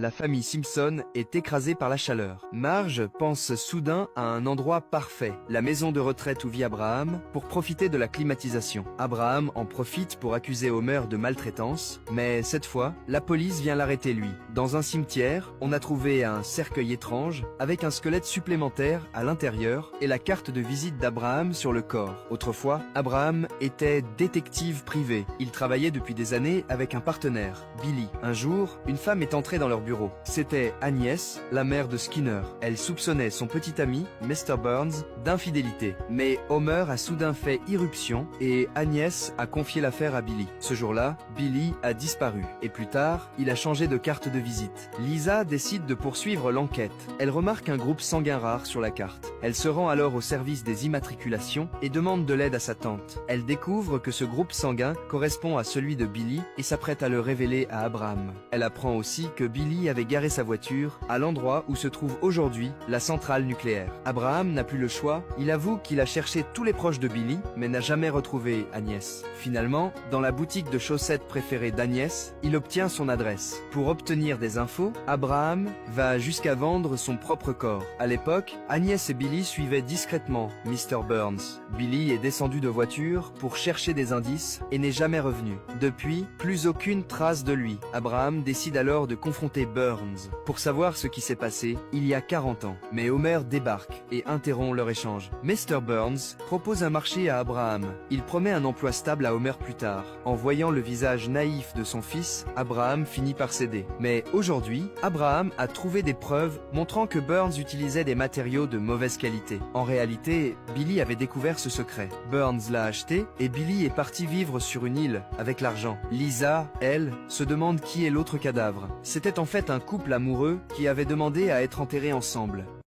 La famille Simpson est écrasée par la chaleur. Marge pense soudain à un endroit parfait, la maison de retraite où vit Abraham, pour profiter de la climatisation. Abraham en profite pour accuser Homer de maltraitance, mais cette fois, la police vient l'arrêter lui. Dans un cimetière, on a trouvé un cercueil étrange, avec un squelette supplémentaire à l'intérieur et la carte de visite d'Abraham sur le corps. Autrefois, Abraham était détective privé. Il travaillait depuis des années avec un partenaire, Billy. Un jour, une femme est entrée dans leur bureau. C'était Agnès, la mère de Skinner. Elle soupçonnait son petit ami, Mr. Burns, d'infidélité. Mais Homer a soudain fait irruption et Agnès a confié l'affaire à Billy. Ce jour-là, Billy a disparu. Et plus tard, il a changé de carte de visite. Lisa décide de poursuivre l'enquête. Elle remarque un groupe sanguin rare sur la carte. Elle se rend alors au service des immatriculations et demande de l'aide à sa tante. Elle découvre que ce groupe sanguin correspond à celui de Billy et s'apprête à le révéler à Abraham. Elle apprend aussi que Billy avait garé sa voiture à l'endroit où se trouve aujourd'hui la centrale nucléaire. Abraham n'a plus le choix, il avoue qu'il a cherché tous les proches de Billy, mais n'a jamais retrouvé Agnès. Finalement, dans la boutique de chaussettes préférée d'Agnès, il obtient son adresse. Pour obtenir des infos, Abraham va jusqu'à vendre son propre corps. À l'époque, Agnès et Billy suivaient discrètement Mr. Burns. Billy est descendu de voiture pour chercher des indices et n'est jamais revenu. Depuis, plus aucune trace de lui. Abraham décide alors de confronter Burns pour savoir ce qui s'est passé il y a 40 ans. Mais Homer débarque et interrompt leur échange. Mr. Burns propose un marché à Abraham. Il promet un emploi stable à Homer plus tard. En voyant le visage naïf de son fils, Abraham finit par céder. Mais aujourd'hui, Abraham a trouvé des preuves montrant que Burns utilisait des matériaux de mauvaise qualité. En réalité, Billy avait découvert ce secret. Burns l'a acheté et Billy est parti vivre sur une île avec l'argent. Lisa, elle, se demande qui est l'autre cadavre. C'était en fait un couple amoureux qui avait demandé à être enterrés ensemble.